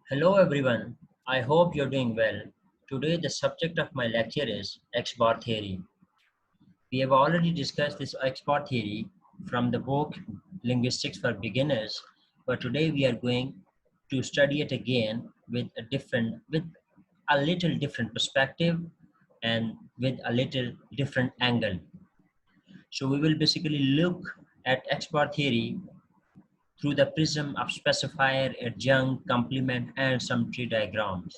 Hello everyone, I hope you're doing well. Today the subject of my lecture is X-bar theory. We have already discussed this X-bar theory from the book Linguistics for Beginners, but today we are going to study it again with a little different perspective and with a little different angle. So we will basically look at X-bar theory through the prism of specifier, adjunct, complement, and some tree diagrams.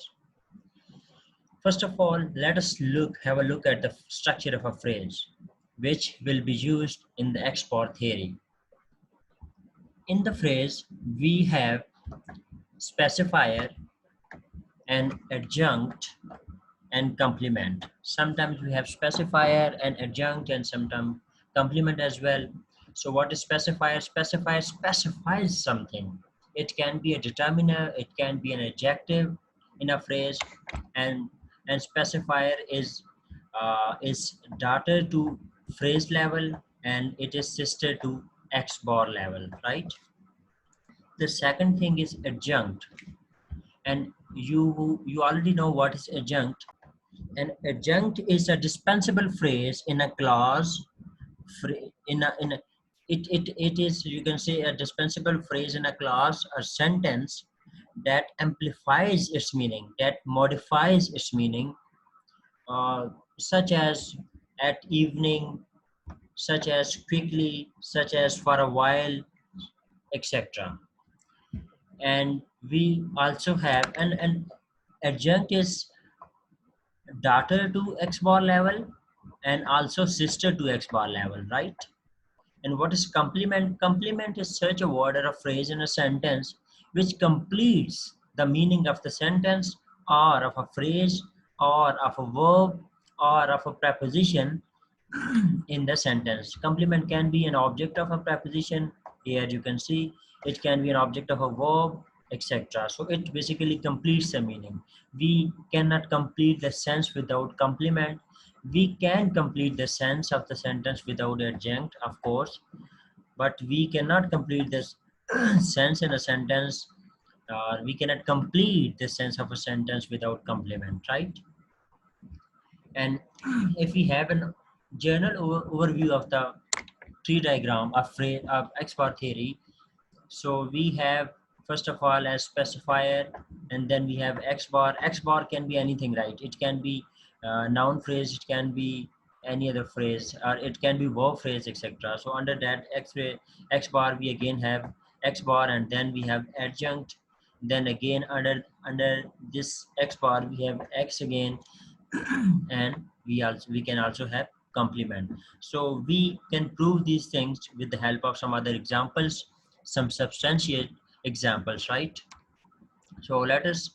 First of all, let us have a look at the structure of a phrase, which will be used in the export theory. In the phrase, we have specifier and adjunct and complement. Sometimes we have specifier and adjunct and sometimes complement as well. So what is specifier? Specifier specifies something. It can be a determiner, it can be an adjective in a phrase, and specifier is daughter to phrase level and it is sister to X bar level, right? The second thing is adjunct, and you already know what is adjunct. An adjunct is a dispensable phrase in a clause, in a it is, you can say, a dispensable phrase in a clause or sentence that amplifies its meaning, that modifies its meaning, such as at evening, such as quickly, such as for a while, etc. And we also have an adjunct is daughter to X bar level and also sister to X bar level, right? And what is complement? Complement is such a word or a phrase in a sentence which completes the meaning of the sentence or of a phrase or of a verb or of a preposition in the sentence. Complement can be an object of a preposition. Here you can see it can be an object of a verb, etc. So it basically completes the meaning. We cannot complete the sense without complement. We can complete the sense of the sentence without adjunct, of course, but we cannot complete this sense in a sentence. We cannot complete the sense of a sentence without complement, right? And if we have an general overview of the tree diagram of phrase of X bar theory, so we have first of all as specifier, and then we have X bar. X bar can be anything, right? It can be noun phrase, it can be any other phrase, or it can be verb phrase, etc. So under that X bar, we again have X bar, and then we have adjunct. Then again under this X bar, we have X again, and we can also have complement. So we can prove these things with the help of some other examples, some substantiate examples, right? So let us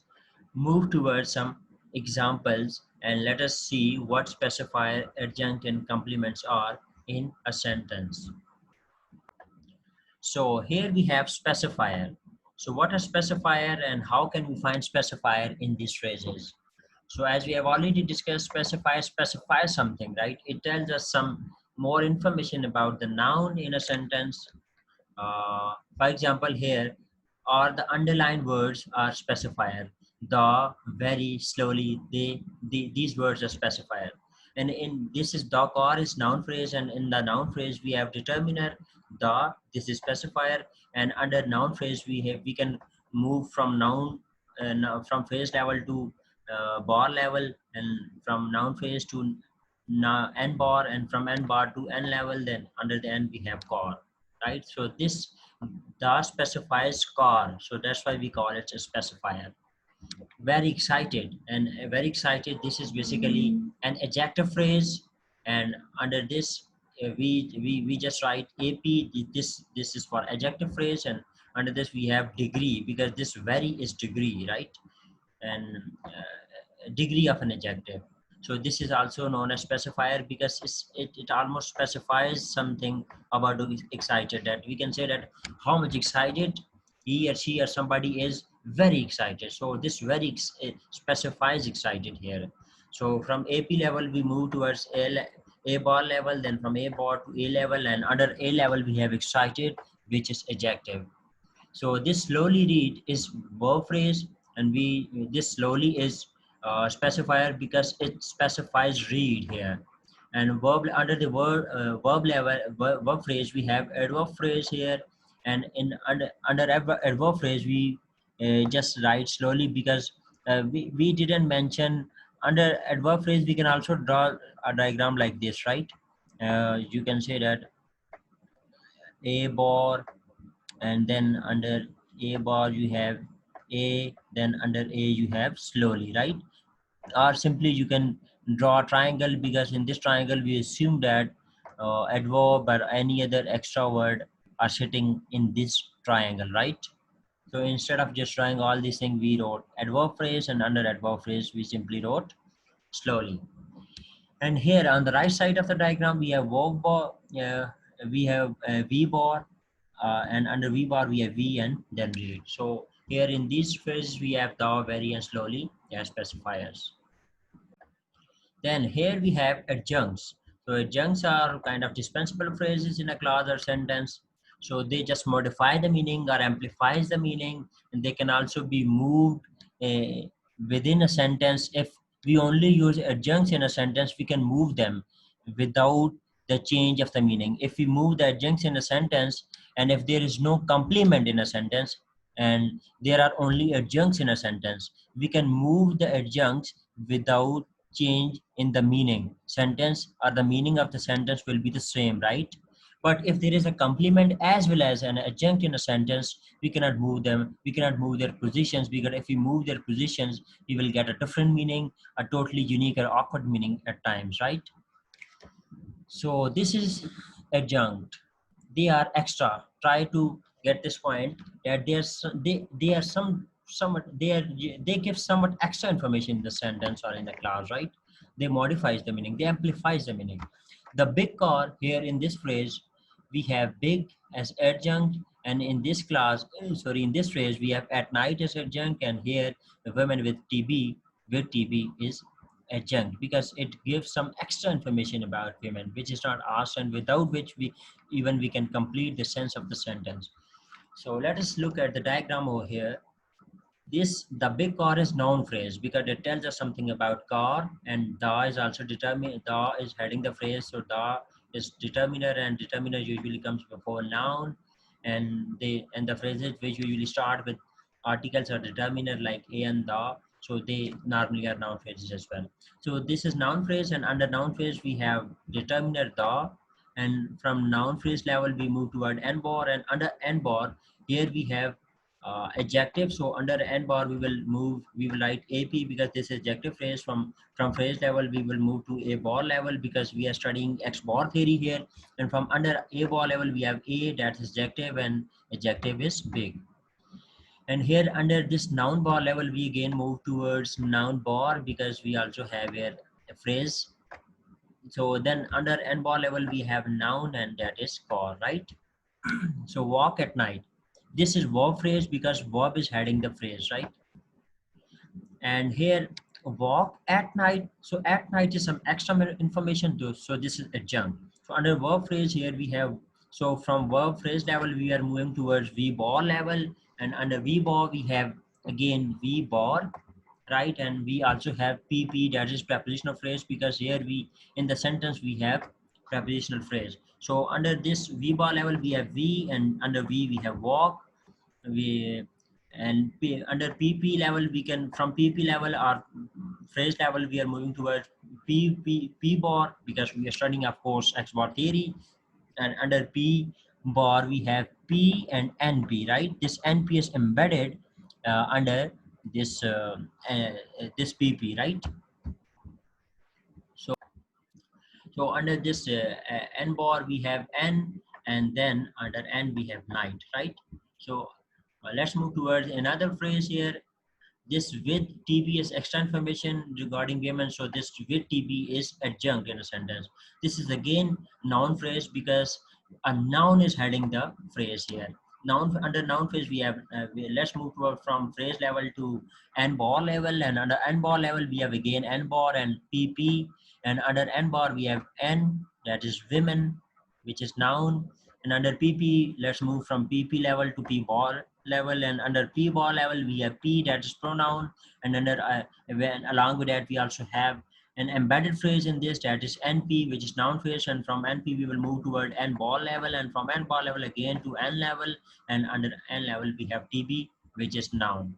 move towards some examples and let us see what specifier, adjunct, and complements are in a sentence. So here we have specifier. So what is specifier and how can we find specifier in these phrases? So as we have already discussed, specifier specifies something, right? It tells us some more information about the noun in a sentence. For example, here are the underlined words are specifier. The, very, slowly, these words are specifier. And in this is the or is noun phrase, and in the noun phrase we have determiner the, this is specifier, and under noun phrase we can move from noun from phrase level to bar level, and from noun phrase to n bar, and from n bar to n level, then under the n we have car, right? So this the specifies car, so that's why we call it a specifier. Very excited, and very excited, this is basically an adjective phrase, and under this we just write ap. This is for adjective phrase, and under this we have degree, because this very is degree, right? And degree of an adjective. So this is also known as specifier because it almost specifies something about the excited, that we can say that how much excited he or she or somebody is, very excited. So this specifies excited here. So from AP level we move towards A bar level, then from A bar to A level, and under A level we have excited, which is adjective. So this slowly read is verb phrase, and this slowly is specifier because it specifies read here. And verb under the verb level verb phrase, we have adverb phrase here, and in under adverb phrase we just write slowly because we didn't mention under adverb phrase. We can also draw a diagram like this, right? You can say that a bar, and then under a bar you have a, then under a you have slowly, right? Or simply you can draw a triangle, because in this triangle we assume that adverb or any other extra word are sitting in this triangle, right? So instead of just drawing all these things, we wrote adverb phrase, and under adverb phrase we simply wrote slowly. And here on the right side of the diagram, we have verb bar, we have V bar, and under V bar we have V and then read. So here in these phrases we have the, very, and slowly as specifiers. Then here we have adjuncts. So adjuncts are kind of dispensable phrases in a clause or sentence. So they just modify the meaning or amplifies the meaning, and they can also be moved uh, within a sentence. If we only use adjuncts in a sentence, we can move them without the change of the meaning. If we move the adjuncts in a sentence, and if there is no complement in a sentence, and there are only adjuncts in a sentence, we can move the adjuncts without change in the meaning. Sentence or the meaning of the sentence will be the same, right? But if there is a complement as well as an adjunct in a sentence, we cannot move them, we cannot move their positions, because if we move their positions, we will get a different meaning, a totally unique or awkward meaning at times, right? So this is adjunct. They are extra. Try to get this point, that they are somewhat, they give somewhat extra information in the sentence or in the clause, right? They modifies the meaning, they amplifies the meaning. The big car here in this phrase, we have big as adjunct, and in this class, sorry, in this phrase we have at night as adjunct, and here the women with TB is adjunct, because it gives some extra information about women which is not asked, and without which we can complete the sense of the sentence. So let us look at the diagram over here. This, the big car is noun phrase because it tells us something about car, and the is also determine, the is heading the phrase, so the is determiner, and determiner usually comes before noun, and the phrases which usually start with articles or determiner like a and the, so they normally are noun phrases as well. So this is noun phrase, and under noun phrase we have determiner the, and from noun phrase level we move toward n bar, and under n bar here we have adjective. So under n bar we will write ap, because this is adjective phrase. From phrase level we will move to a bar level, because we are studying x bar theory here. And from under a bar level we have a, that's adjective, and adjective is big. And here under this noun bar level we again move towards noun bar, because we also have here a phrase. So then under n bar level we have noun, and that is car, right? So walk at night, this is verb phrase because verb is heading the phrase, right? And here walk at night, so at night is some extra information too, so this is adjunct. So under verb phrase here we have, so from verb phrase level we are moving towards v bar level, and under v bar we have again v bar, right? And we also have pp, that is prepositional phrase, because here we in the sentence we have prepositional phrase. So under this v bar level we have v, and under v we have walk. We and under pp level we can, from pp level or phrase level we are moving towards p bar, because we are studying of course x bar theory. And under p bar we have p and np, right? This np is embedded under this this pp, right? So under this n bar we have n, and then under n we have night, right? So let's move towards another phrase here. This with TB is extra information regarding women. So this with TB is adjunct in a sentence. This is again noun phrase, because a noun is heading the phrase here. Noun, under noun phrase we have let's move toward from phrase level to n bar level, and under n bar level we have again n bar and pp, and under n bar we have n, that is women, which is noun. And under pp let's move from pp level to p bar, level, and under P bar level we have P, that is pronoun, and under when along with that we also have an embedded phrase in this, that is NP, which is noun phrase, and from NP we will move toward N bar level, and from N bar level again to N level, and under N level we have TB, which is noun.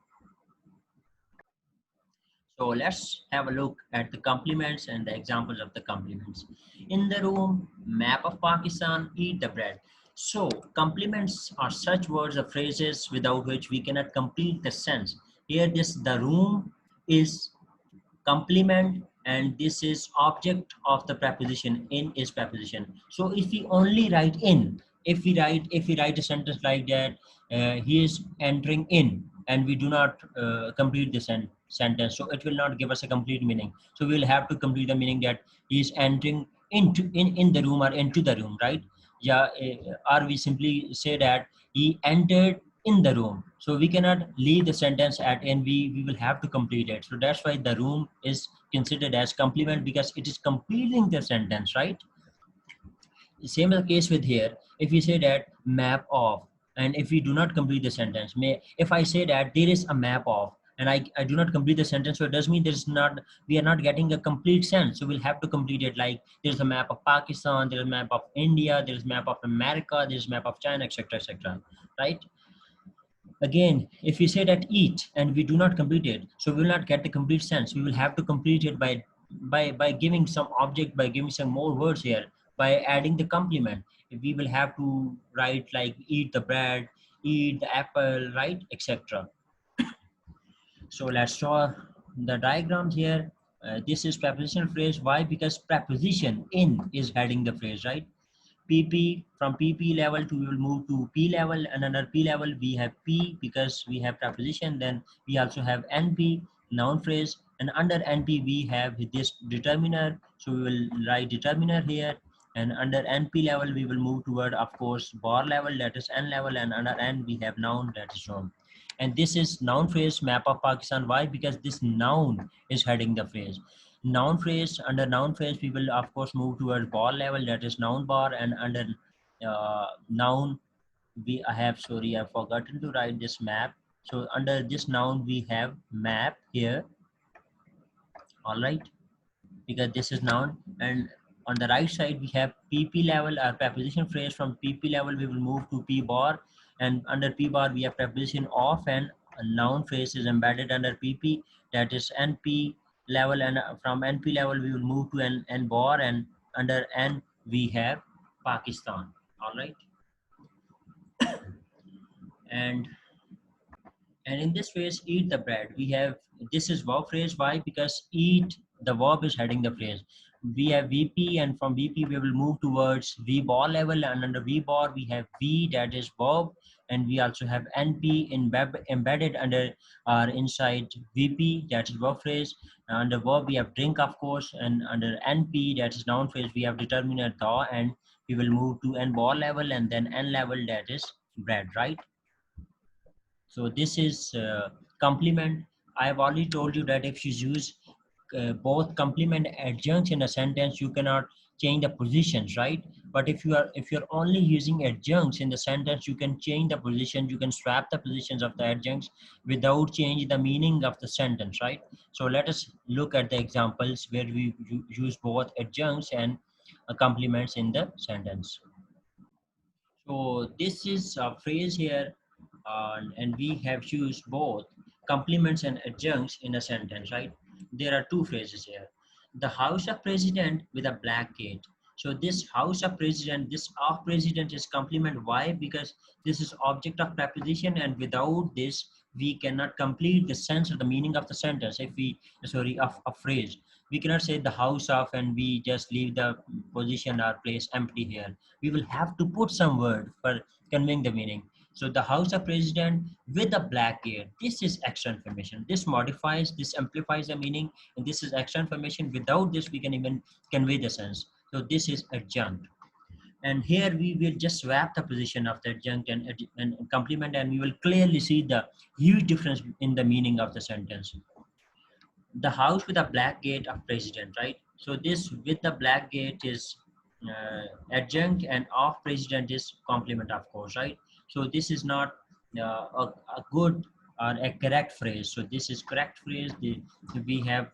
So let's have a look at the complements and the examples of the complements. In the room, map of Pakistan, eat the bread. So complements are such words or phrases without which we cannot complete the sense. Here this the room is complement, and this is object of the preposition. In is preposition. So if we only write in, if we write a sentence like that, he is entering in, and we do not complete the sentence, so it will not give us a complete meaning. So we will have to complete the meaning that he is entering into in the room or into the room, right? Yeah. Or we simply say that he entered in the room. So we cannot leave the sentence at and we will have to complete it. So that's why the room is considered as complement, because it is completing the sentence, right? Same is the case with here. If we say that map of, and if we do not complete the sentence, may if I say that there is a map of, and I do not complete the sentence, so it does mean there's not, we are not getting a complete sense. So we'll have to complete it, like there's a map of Pakistan, there's a map of India, there's a map of America, there's a map of China, etc., etc., right? Again, if we say that eat and we do not complete it, so we will not get the complete sense. We will have to complete it by giving some object, by giving some more words here, by adding the complement. We will have to write like eat the bread, eat the apple, right, etc. So let's draw the diagrams here. This is prepositional phrase. Why? Because preposition in is heading the phrase, right? PP, from PP level to, we will move to P level, and under P level we have P because we have preposition. Then we also have NP, noun phrase, and under NP we have this determiner, so we will write determiner here. And under NP level we will move toward, of course, bar level, that is N level, and under N we have noun, that is noun. And this is noun phrase, map of Pakistan. Why? Because this noun is heading the phrase. Noun phrase, under noun phrase we will of course move towards bar level, that is noun bar, and under noun we I have, sorry, I've forgotten to write this map. So under this noun we have map here, all right, because this is noun. And on the right side we have PP level, our preposition phrase. From PP level we will move to P bar, and under P bar we have preposition of, and a noun phrase is embedded under PP, that is NP level. And from NP level we will move to N bar, and under N we have Pakistan, all right. and And in this phrase, eat the bread, we have, this is verb phrase. Why? Because eat, the verb is heading the phrase. We have VP, and from VP we will move towards V bar level, and under V bar we have V, that is verb, and we also have NP embedded under our inside VP, that is verb phrase. Under verb we have drink, of course, and under NP, that is noun phrase, we have determiner the, and we will move to N bar level, and then N level, that is bread, right? So this is complement. I have already told you that if you use both complement adjuncts in a sentence, you cannot change the positions, right? But if you're only using adjuncts in the sentence, you can change the position. You can swap the positions of the adjuncts without changing the meaning of the sentence, right? So let us look at the examples where we use both adjuncts and complements in the sentence. So this is a phrase here, and we have used both complements and adjuncts in a sentence, right? There are two phrases here. The house of president with a black gate. So this house of president, this of president is complement. Why? Because this is object of preposition, and without this we cannot complete the sense of the meaning of the sentence. If we, sorry, of a phrase, we cannot say the house of and we just leave the position or place empty here. We will have to put some word for conveying the meaning. So the house of president with a black gate, this is extra information. This modifies, this amplifies the meaning, and this is extra information. Without this, we can even convey the sense. So this is adjunct. And here we will just swap the position of the adjunct and complement, and we will clearly see the huge difference in the meaning of the sentence. The house with a black gate of president, right? So this with the black gate is adjunct, and of president is complement, of course, right? So this is not a good or a correct phrase. So this is correct phrase. We have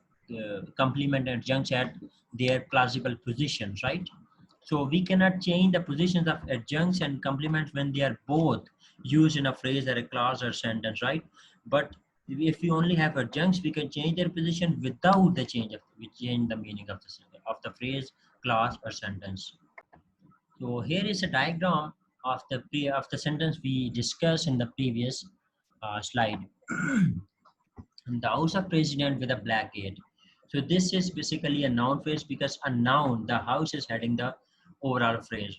complement and adjuncts at their classical positions, right? So we cannot change the positions of adjuncts and complements when they are both used in a phrase or a clause or sentence, right? But if we only have adjuncts, we can change their position without the change of we change the meaning of the phrase, clause, or sentence. So here is a diagram of the sentence we discussed in the previous slide. The house of president with a black gate. So this is basically a noun phrase because a noun, the house is heading the overall phrase.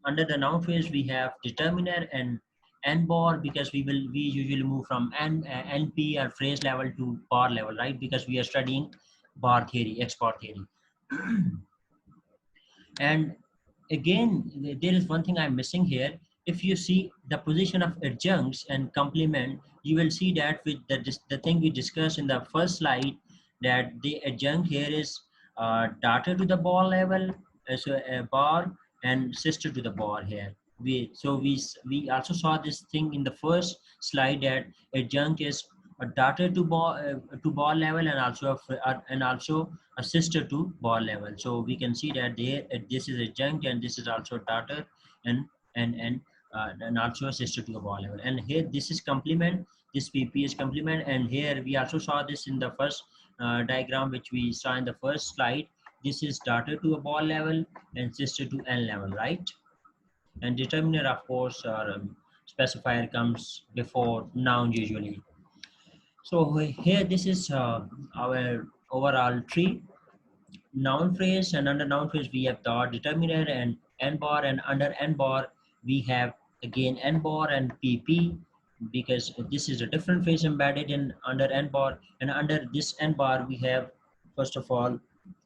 Under the noun phrase, we have determiner and bar because we usually move from NP or phrase level to bar level, right? Because we are studying bar theory, export theory. And again, there is one thing I'm missing here. If you see the position of adjuncts and complement, you will see that with the thing we discussed in the first slide, that the adjunct here is daughter to the bar level, so a bar, and sister to the bar here. We also saw this thing in the first slide that adjunct is a daughter to bar level and also a sister to bar level. So we can see that there this is adjunct and this is also daughter and and also a sister to a bar level. And here this is complement. This PP is complement, and here we also saw this in the first diagram which we saw in the first slide. This is daughter to a bar level and sister to N level, right? And determiner, of course, or specifier comes before noun usually. So here this is our overall tree. Noun phrase, and under noun phrase we have the determiner and n bar, and under n bar we have again n bar and pp, because this is a different phrase embedded in under n bar. And under this n bar we have first of all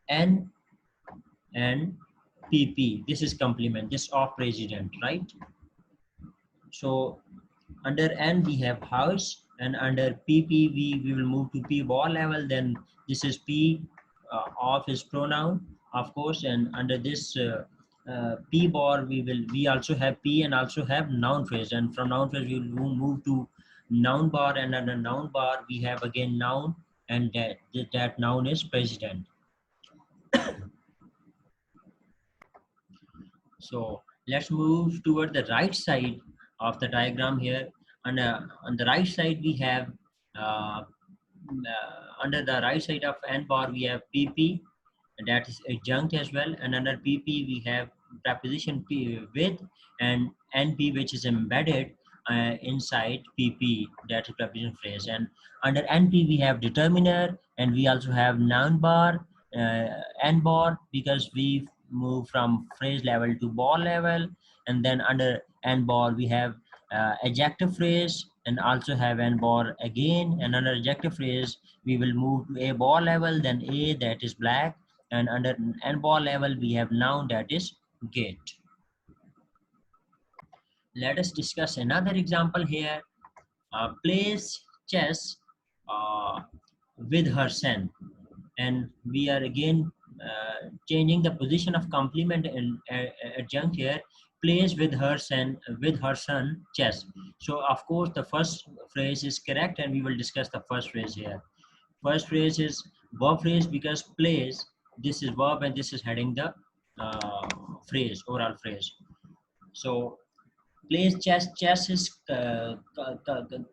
n and pp. This is complement, this of president, right? So under N we have house, and under PP we will move to P bar level. Then this is P of is pronoun, of course, and under this P bar we also have P and also have noun phrase, and from noun phrase we will move to noun bar, and under noun bar we have again noun, and that noun is president. So let's move toward the right side of the diagram here. And on the right side, we have under the right side of n bar, we have PP, that is adjunct as well. And under PP, we have preposition P with, and NP, which is embedded inside PP, that is preposition phrase. And under NP, we have determiner, and we also have noun bar, N bar, because we move from phrase level to bar level. And then under N bar, we have adjective phrase, and also have N bar again. And under adjective phrase, we will move to a bar level, then A, that is black, and under N bar level we have noun, that is gate. Let us discuss another example here. Plays chess with her son, and we are again changing the position of complement and adjunct here. Plays with her son chess. So of course the first phrase is correct, and we will discuss the first phrase here. First phrase is verb phrase because plays, this is verb and this is heading the phrase, overall phrase. So plays chess, chess is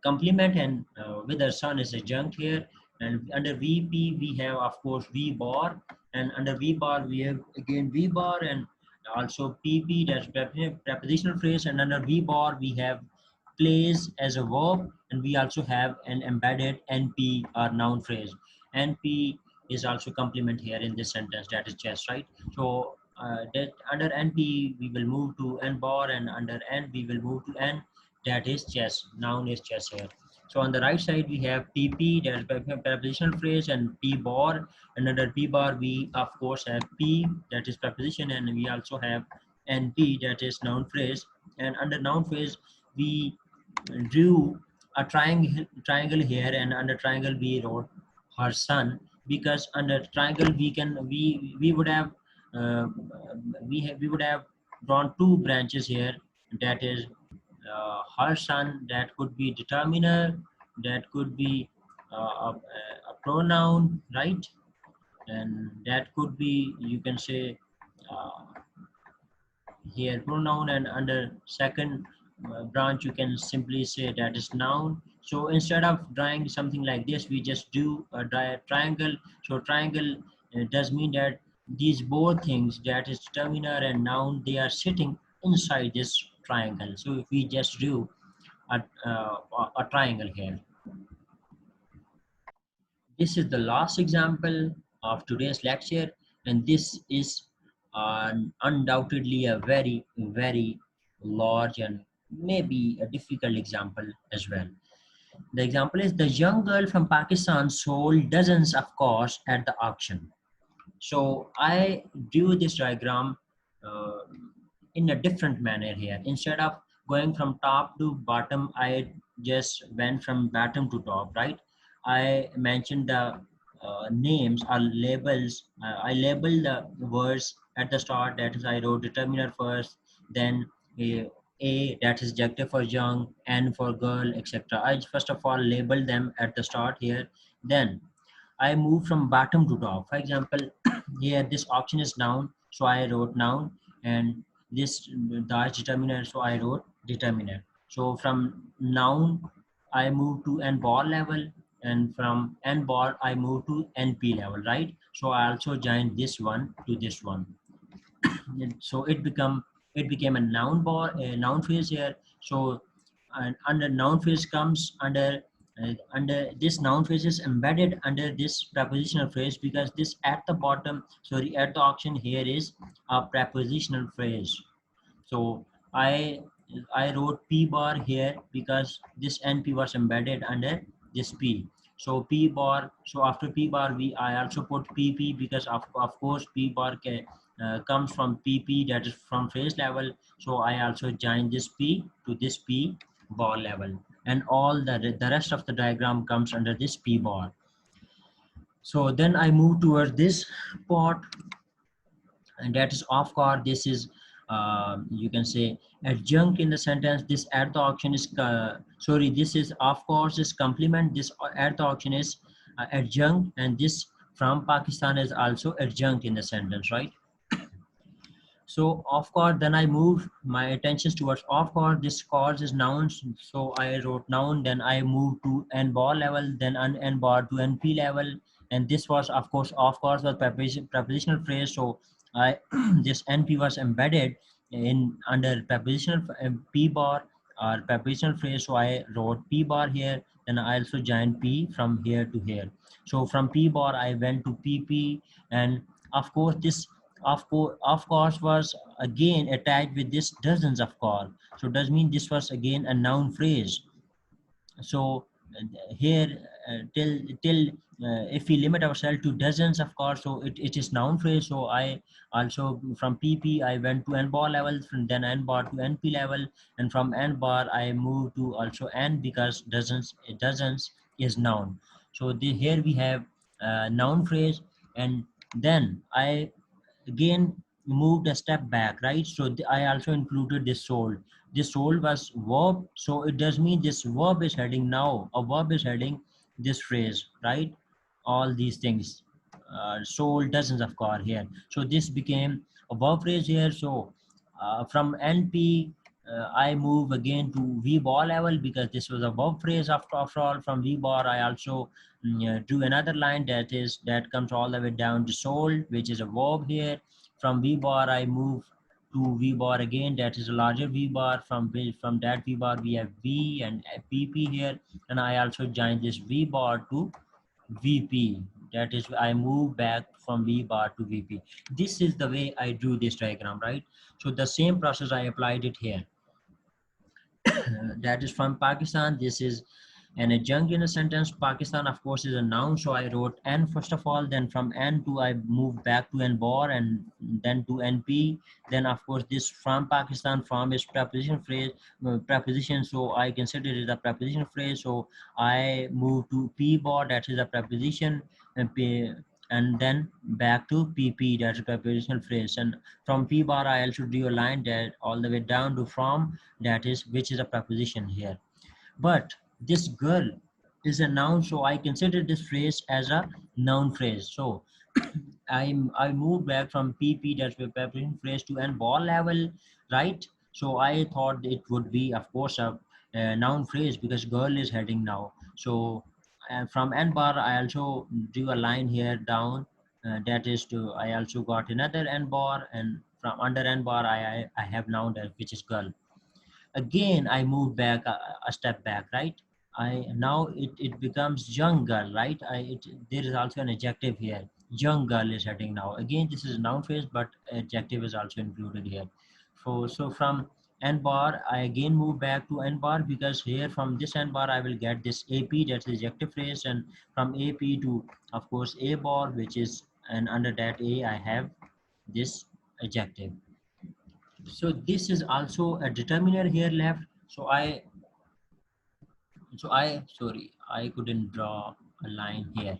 complement, and with her son is adjunct here. And under VP we have of course V bar, and under V bar we have again V bar, and also PP, that's prepositional phrase. And under V bar we have plays as a verb, and we also have an embedded NP or noun phrase. NP is also complement here in this sentence, that is chess, right? So that under NP we will move to N bar, and under N we will move to N, that is chess, noun is chess here. So on the right side we have PP, that is prepositional phrase, and P bar, and under P bar we of course have P, that is preposition, and we also have NP, that is noun phrase. And under noun phrase we drew a triangle here, and under triangle we wrote her son, because under triangle we would have we would have drawn two branches here, that is her son, that could be determiner, that could be a pronoun, right? And that could be, you can say, uh, here pronoun, and under second branch you can simply say that is noun. So instead of drawing something like this, we just do a triangle. So triangle does mean that these both things, that is determiner and noun, they are sitting inside this triangle. So if we just do a triangle here. This is the last example of today's lecture, and this is undoubtedly a very, very large and maybe a difficult example as well. The example is: the young girl from Pakistan sold dozens of cars at the auction. So I drew this diagram uh, in a different manner here. Instead of going from top to bottom, I just went from bottom to top, right? I mentioned the names or labels. I labeled the words at the start. That is, I wrote determiner first, then that is adjective for young, N for girl, etc. I first of all labeled them at the start here. Then I move from bottom to top. For example, here this option is noun, so I wrote noun, and this dash determiner, so I wrote determiner. So from noun, I move to n bar level, and from n bar I move to np level, right? So I also joined this one to this one. So it became a noun bar, a noun phrase here. So and under noun phrase comes under this noun phrase is embedded under this prepositional phrase, because this at the bottom, sorry, at the option here is a prepositional phrase. So I I wrote P bar here because this NP was embedded under this P. So P bar, so after P bar I also put PP, because of course P bar comes from PP, that is from phrase level. So I also join this P to this P bar level, and all the rest of the diagram comes under this P bar. So then I move towards this part, and that is of course this is you can say adjunct in the sentence. This at the auction is sorry, this is of course is complement, this at the auction is adjunct, and this from Pakistan is also adjunct in the sentence, right? So of course, then I move my attentions towards of course. This cause is nouns, so I wrote noun. Then I moved to n bar level, then n bar to np level, and this was of course was prepositional phrase. So I this np was embedded in under prepositional p bar or prepositional phrase. So I wrote p bar here. Then I also joined p from here to here. So from p bar I went to pp, and of course this of course was again attached with this dozens of cars. So does mean this was again a noun phrase. So here if we limit ourselves to dozens of cars, so it is noun phrase. So I also from pp I went to n bar level, from then n bar to np level, and from n bar I moved to also n, because dozens is noun. So here we have noun phrase, and then I again moved a step back, right? So I also included this sold. This sold was verb, so it does mean this verb is heading now. A verb is heading this phrase, right? All these things. Sold dozens of car here. So this became a verb phrase here. So from NP, I move again to V bar level, because this was a verb phrase after all. From V bar, I also do another line that comes all the way down to sold, which is a verb here. From V bar, I move to V bar again, that is a larger V bar. From that V bar, we have V and PP here, and I also join this V bar to VP. That is, I move back from V bar to VP. This is the way I drew this diagram, right? So the same process I applied it here. That is from Pakistan. This is an adjunct in a sentence. Pakistan, of course, is a noun. So I wrote N first of all. Then from N to I moved back to N bar, and then to NP. Then of course this from Pakistan, from is preposition phrase, preposition. So I consider it a preposition phrase. So I moved to P bar. That is a preposition. And P, and then back to PP, that's a prepositional phrase. And from P bar, I also do a line that all the way down to from, that is, which is a preposition here. But this girl is a noun, so I consider this phrase as a noun phrase. So I moved back from PP, that's the preposition phrase, to an ball level, right? So I thought it would be, of course, a noun phrase because girl is heading now. So from N bar, I also do a line here down. That is to, I also got another N bar, and from under N bar, I have noun that which is girl. Again I moved back a step back, right? I now it becomes young girl, right? There is also an adjective here. Young girl is heading now. Again, this is noun phrase, but adjective is also included here. So from N bar, I again move back to N bar because here from this N bar I will get this AP, that's the adjective phrase, and from AP to, of course, A bar, which is, and under that A I have this adjective. So this is also a determiner here left. So I sorry, I couldn't draw a line here.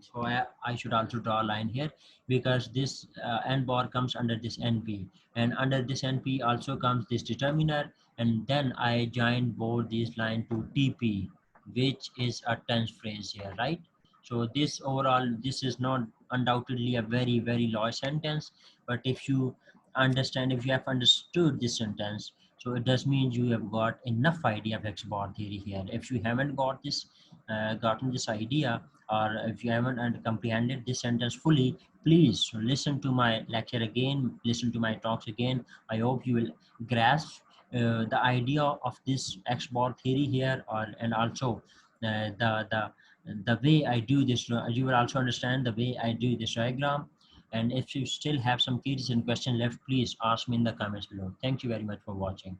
So I should also draw a line here because this n bar comes under this np, and under this np also comes this determiner, and then I join both these line to tp, which is a tense phrase here, right? So this overall, this is not undoubtedly a very very large sentence, but if you understand, if you have understood this sentence, so it does mean you have got enough idea of X bar theory here. If you haven't got this gotten this idea, or if you haven't comprehended this sentence fully, please listen to my lecture again, listen to my talks again. I hope you will grasp the idea of this X bar theory here, or and also the way I do this. You will also understand the way I do this diagram. And if you still have some queries and questions left, please ask me in the comments below. Thank you very much for watching.